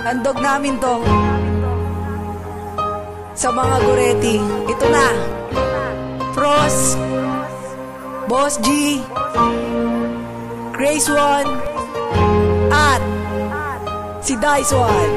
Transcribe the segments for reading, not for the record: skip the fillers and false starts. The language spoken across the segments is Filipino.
Handog namin to sa mga Goretti. Ito na, Frost, Boss G, Grace One, at si Dice One.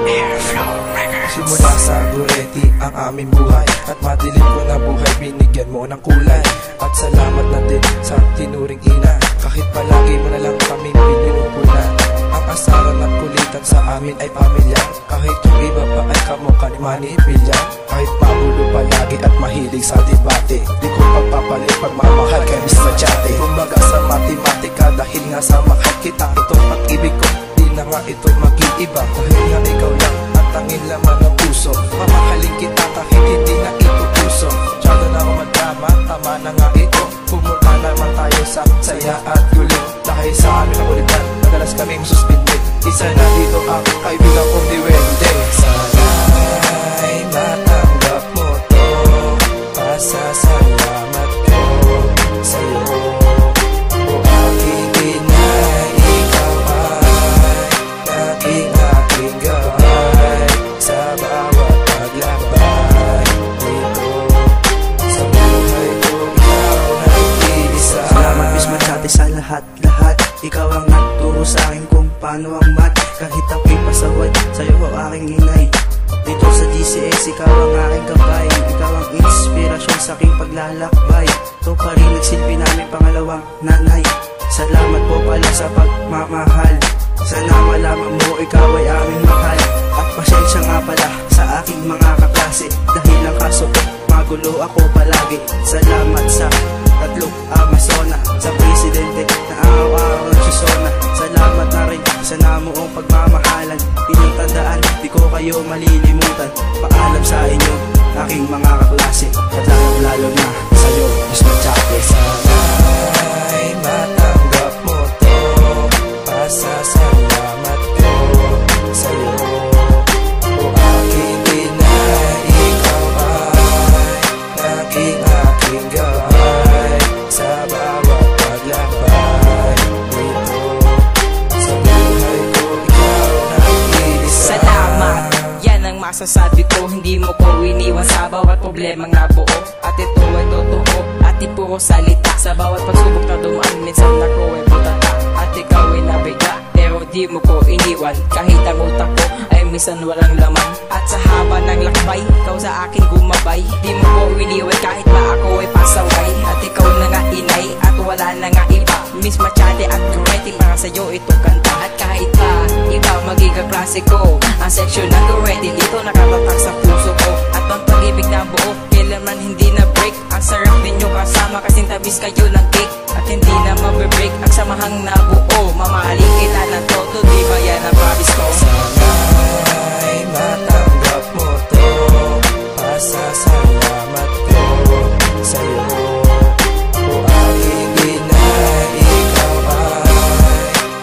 Airflow Records. Simula sa Goretti ang aming buhay, at madilim ko na buhay, binigyan mo ng kulay. At salamat na din sa tinuring ina, kahit palagi mo na lang kami pinupunan. Ang asaran at kulitan sa amin ay pamilya, kahit yung iba pa ay kamukha ni Manny Villa. Kahit magulo palagi at mahilig sa debate, di ko pagpapalit pagmamahal kay Mr. Chate. Kumbaga sa matematika, dahil nga sa mahal kita, itong pag-ibig ko di na nga ito mag-iiba. Dahil nga ikaw lang at tanging laman ng puso, mamahalin kita kahit hindi na ito puso. Tsada na ako magdrama, tama na nga ito. Pumunta naman tayo sa saya at gulo. Dahil sa amin ang ulitan, madalas kaming suspended. Isa na dito ang kaibigan kong di Wende. Sana'y matanggap mo to, pasasalamat ko sa'yo. O aking inay, ikaw ay naging aking gabay sa bawat paglabay dito sa buhay ko. Ikaw nag-iisa. Salamat Miss Machate sa lahat-lahat. Ikaw ang nagturo sa akin kung paano ang mat. Kahit ako'y pasaway, sa'yo ang aking inay. Dito sa GCS, ikaw ang aking gabay. Ikaw ang inspirasyon sa aking paglalakbay. Ito pa rin nagsilbi namin pangalawang nanay. Salamat po pala sa pagmamahal. Sana malaman mo ikaw ay aming mahal. At pasensya nga pala sa aking mga kaklase, dahil ang kaso ko, magulo ako palagi. Salamat sa tatlong Amazona, sa presidente na araw-araw nagsusona. Salamat na rin sa namuong pagmamahalan. Inyong tandaan, di ko kayo malilimutan. Paalam sa inyo, aking mga kaklase, at lalo na sa'yo, Miss Machate. Sana'y matanggap mo to, pasasalamat ko sa'yo. O aking inay, ikaw ay naging aking gabay sa bawat paglabay dito sa buhay ko. Ikaw nag-iisa. Salamat, yan ang masasabi ko. Hindi mo ko iniwan sa bawat problemang nabuo. At ito ay totoo, at di puro salita. Sa bawat pagsubok na dumaan, minsan ako ay butata. At ikaw ay nabiga, pero di mo ko iniwan. Kahit ang utak ko ay minsan walang laman. At sa haba ng lakbay, ikaw sa akin gumabay. Di mo ko iniwan kahit pa ako ay pasaway. At ikaw na nga inay, at wala na nga iba. Miss Machate at Goretti, para sa'yo ito kanta. At kahit pa ikaw magiging klase ko, ang section ng Goretti dito nakatatak sa puso ko. At ang pag-ibig na buo, kailanman hindi na break. Ang sarap ninyo kasama, kasing tabis kayo ng cake. At hindi na mabibreak ang samahang nabuo. Mamahalin kita ng todo, di ba yan ang promise ko? Sana'y matanggap mo to, pasasalamat ko sa'yo. O aking inay, ikaw ay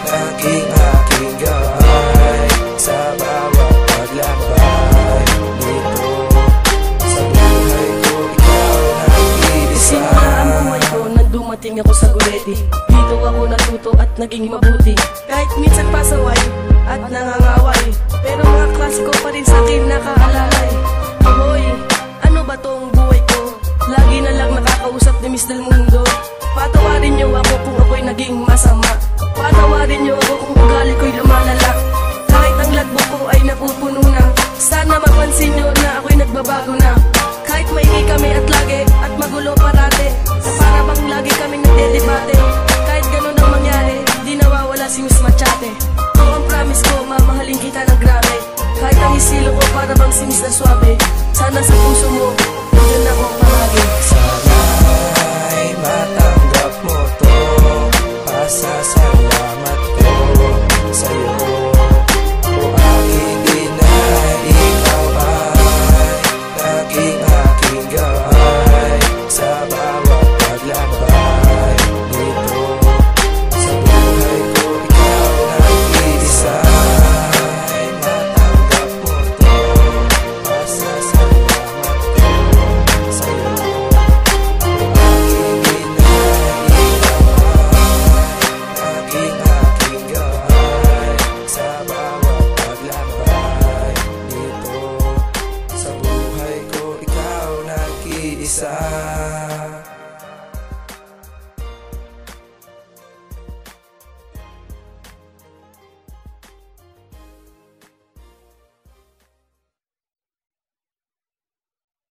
naging aking gabay sa bawat paglabay dito sa buhay ko. Ikaw nag-iisa. Simula ang buhay ko nang dumating ako sa Goretti. Dito ako natuto at naging mabuti. Kahit minsan pasaway at nangangaway, pero mga klase ko pa rin sa'kin nakaalalay. Hoy, ano ba tong buhay ko? Lagi na lang nakakausap ni Miss Del Mundo. Patawarin niyo ako kung ako'y naging masama. Patawarin niyo ako kung ugali ko'y lumalala. Kahit ang lagbo ko ay napupuno na, sana mapansin niyo na ako'y nagbabago na. Kahit maingay kami at lagi at magulo parate, sa para bang lagi kami nagdedebate. Kahit ganun ang mangyari, di nawawala si Miss Machate. Oo, ang promise ko, mamahalin kita ng grabe. Kahit ang isilo ko para bang si Miss na Suave, sana sa puso mo, nandiyan ako